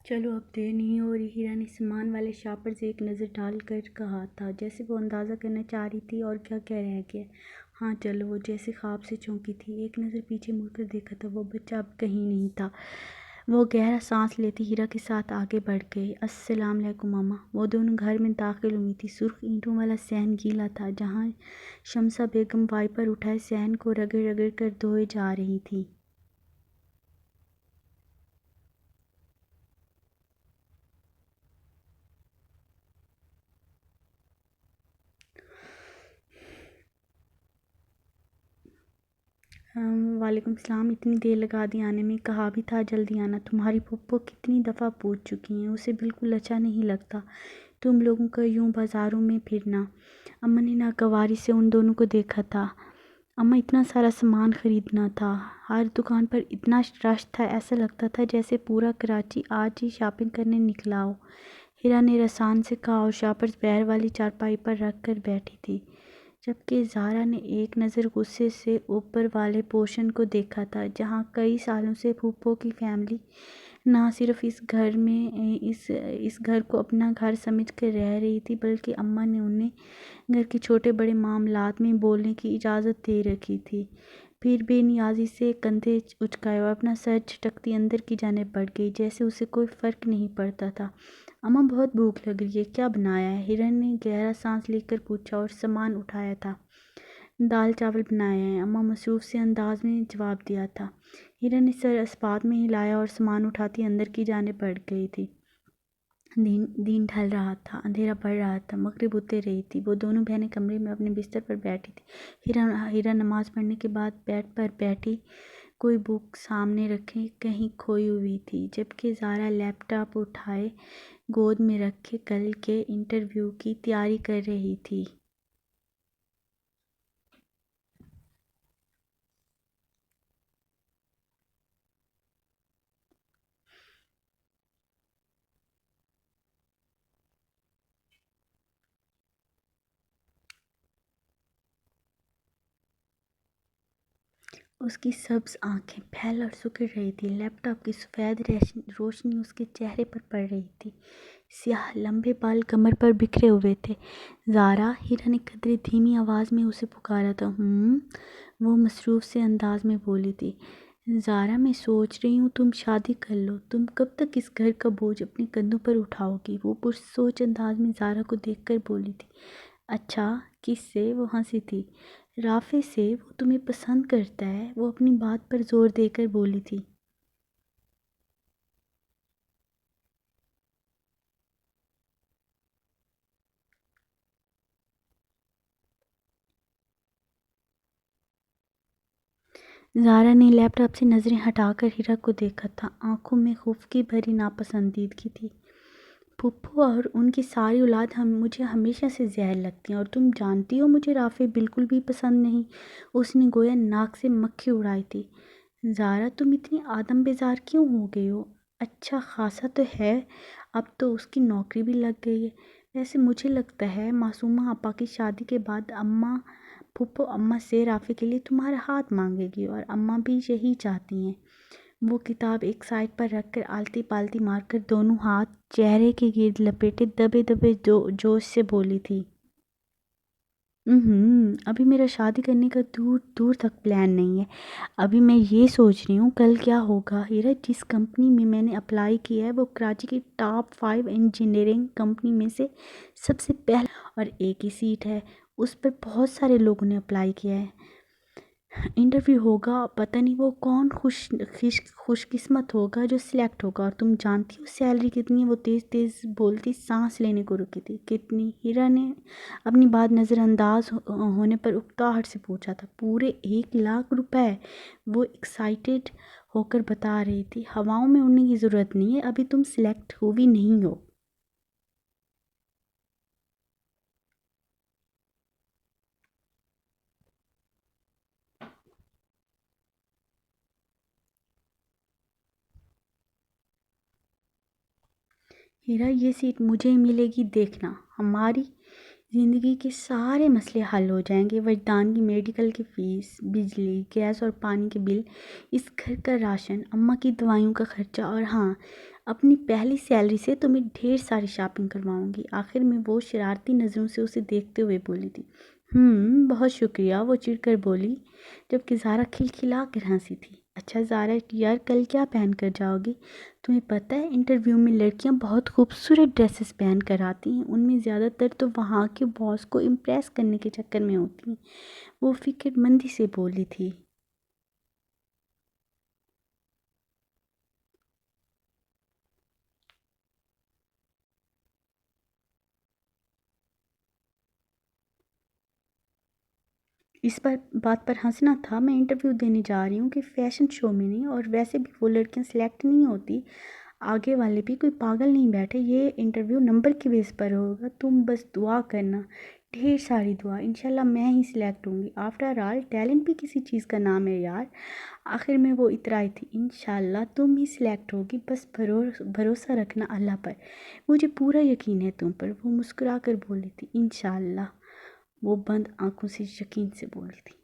چلو اب دیر نہیں ہو رہی، ہیرا نے سامان والے شاپ پر سے ایک نظر ڈال کر کہا تھا، جیسے وہ اندازہ کرنا چاہ رہی تھی اور کیا کیا رہ گیا۔ ہاں چلو، وہ جیسے خواب سے چونکی تھی، ایک نظر پیچھے مڑ کر دیکھا تھا، وہ بچہ اب کہیں نہیں تھا۔ وہ گہرا سانس لیتی ہیرا کے ساتھ آگے بڑھ گئی۔ السلام علیکم ماما۔ وہ دونوں گھر میں داخل ہوئی تھی۔ سرخ اینٹوں والا صحن گیلا تھا، جہاں شمسہ بیگم وائپر اٹھائے صحن کو رگڑ رگڑ کر دھوئے جا رہی تھی۔ وعلیکم السلام۔ اتنی دیر لگا دی آنے میں، کہا بھی تھا جلدی آنا۔ تمہاری پھپھو کتنی دفعہ پوچھ چکی ہیں، اسے بالکل اچھا نہیں لگتا تم لوگوں کا یوں بازاروں میں پھرنا۔ اماں نے ناگواری سے ان دونوں کو دیکھا تھا۔ اماں، اتنا سارا سامان خریدنا تھا، ہر دکان پر اتنا رش تھا، ایسا لگتا تھا جیسے پورا کراچی آج ہی شاپنگ کرنے نکلا ہو۔ ہیرا نے رسان سے کہا اور شاپرز بیر والی چارپائی پر رکھ کر بیٹھی تھی، جبکہ زہرا نے ایک نظر غصے سے اوپر والے پورشن کو دیکھا تھا، جہاں کئی سالوں سے پھپھو کی فیملی نہ صرف اس گھر کو اپنا گھر سمجھ کر رہ رہی تھی، بلکہ اماں نے انہیں گھر کے چھوٹے بڑے معاملات میں بولنے کی اجازت دے رکھی تھی۔ پھر بے نیازی سے کندھے اچکائے اور اپنا سر جھٹکتی اندر کی جانب بڑھ گئی، جیسے اسے کوئی فرق نہیں پڑتا تھا۔ اماں، بہت بھوک لگ رہی ہے، کیا بنایا ہے؟ ہیرا نے گہرا سانس لے کر پوچھا اور سامان اٹھایا تھا۔ دال چاول بنائے ہیں، اماں مصروف سے انداز میں جواب دیا تھا۔ ہیرا نے سر اسبات میں ہلایا اور سامان اٹھاتی اندر کی جانب بڑھ گئی تھی۔ دن ڈھل رہا تھا، اندھیرا پڑ رہا تھا، مغرب اتر رہی تھی۔ وہ دونوں بہنیں کمرے میں اپنے بستر پر بیٹھی تھی۔ ہیرا نماز پڑھنے کے بعد بیڈ پر بیٹھی کوئی بک سامنے رکھے کہیں کھوئی ہوئی تھی، جبکہ زہرا لیپ ٹاپ اٹھائے گود میں رکھے کل کے انٹرویو کی تیاری کر رہی تھی۔ اس کی سبز آنکھیں پھیل اور سکڑ رہی تھیں، لیپ ٹاپ کی سفید روشنی اس کے چہرے پر پڑ رہی تھی۔ سیاہ لمبے بال کمر پر بکھرے ہوئے تھے۔ زہرا، ہیرا نے قدرے دھیمی آواز میں اسے پکارا تھا۔ وہ مصروف سے انداز میں بولی تھی۔ زہرا، میں سوچ رہی ہوں تم شادی کر لو، تم کب تک اس گھر کا بوجھ اپنے کندھوں پر اٹھاؤ گی؟ وہ پرسوچ انداز میں زہرا کو دیکھ کر بولی تھی۔ اچھا، کس سے؟ وہ ہنسی تھی۔ رافع سے، وہ تمہیں پسند کرتا ہے، وہ اپنی بات پر زور دے کر بولی تھی۔ زہرا نے لیپ ٹاپ سے نظریں ہٹا کر ہیرا کو دیکھا تھا، آنکھوں میں خوف کی بھری ناپسندیدگی تھی۔ پھپھو اور ان کی ساری اولاد مجھے ہمیشہ سے زہر لگتی ہیں، اور تم جانتی ہو مجھے رافع بالکل بھی پسند نہیں۔ اس نے گویا ناک سے مکھی اڑائی تھی۔ زہرا، تم اتنی آدم بیزار کیوں ہو گئی ہو؟ اچھا خاصا تو ہے، اب تو اس کی نوکری بھی لگ گئی ہے۔ ویسے مجھے لگتا ہے معصومہ آپا کی شادی کے بعد پھپھو اماں سے رافع کے لیے تمہارا ہاتھ مانگے گی، اور اماں بھی یہی چاہتی ہیں۔ وہ کتاب ایک سائڈ پر رکھ کر آلتی پالتی مار کر دونوں ہاتھ چہرے کے گرد لپیٹے دبے دبے جوش سے بولی تھی۔ ابھی میرا شادی کرنے کا دور دور تک پلان نہیں ہے۔ ابھی میں یہ سوچ رہی ہوں کل کیا ہوگا۔ ہیرا، جس کمپنی میں نے اپلائی کیا ہے وہ کراچی کی ٹاپ 5 انجینئرنگ کمپنی میں سے سب سے پہلا، اور ایک ہی سیٹ ہے، اس پر بہت سارے لوگوں نے اپلائی کیا ہے۔ انٹرویو ہوگا، پتہ نہیں وہ کون خوش قسمت ہوگا جو سلیکٹ ہوگا، اور تم جانتی ہو سیلری کتنی ہے؟ وہ تیز تیز بولتی سانس لینے کو رکی تھی۔ کتنی؟ ہیرا نے اپنی بات نظر انداز ہونے پر اکتاہٹ سے پوچھا تھا۔ پورے 1 لاکھ روپے، وہ ایکسائٹیڈ ہو کر بتا رہی تھی۔ ہواؤں میں اڑنے کی ضرورت نہیں ہے، ابھی تم سلیکٹ ہوئی نہیں ہو۔ ہیرا، یہ سیٹ مجھے ملے گی، دیکھنا، ہماری زندگی کے سارے مسئلے حل ہو جائیں گے۔ وجدان کی، میڈیکل کی فیس، بجلی گیس اور پانی کے بل، اس گھر کا راشن، اماں کی دوائیوں کا خرچہ، اور ہاں، اپنی پہلی سیلری سے تمہیں ڈھیر ساری شاپنگ کرواؤں گی۔ آخر میں وہ شرارتی نظروں سے اسے دیکھتے ہوئے بولی تھی۔ بہت شکریہ، وہ چڑ کر بولی، جبکہ زارا کھلکھلا کر ہنسی تھی۔ اچھا زارا یار، کل کیا پہن کر جاؤ گی؟ تمہیں پتہ ہے انٹرویو میں لڑکیاں بہت خوبصورت ڈریسز پہن کر آتی ہیں، ان میں زیادہ تر تو وہاں کے باس کو امپریس کرنے کے چکر میں ہوتی ہیں، وہ فکر مندی سے بولی تھی۔ اس بات پر ہنسنا تھا، میں انٹرویو دینے جا رہی ہوں کہ فیشن شو میں نہیں، اور ویسے بھی وہ لڑکیاں سلیکٹ نہیں ہوتی، آگے والے بھی کوئی پاگل نہیں بیٹھے، یہ انٹرویو نمبر کی بیس پر ہوگا، تم بس دعا کرنا، ڈھیر ساری دعا، انشاءاللہ میں ہی سلیکٹ ہوں گی، آفٹر آل ٹیلنٹ بھی کسی چیز کا نام ہے یار۔ آخر میں وہ اترائی تھی۔ انشاءاللہ تم ہی سلیکٹ ہوگی، بس بھروسہ رکھنا اللہ پر، مجھے پورا یقین ہے تم پر، وہ مسکرا کر بولی تھی۔ انشاءاللہ، وہ بند آنکھوں سے یقین سے بولی تھی۔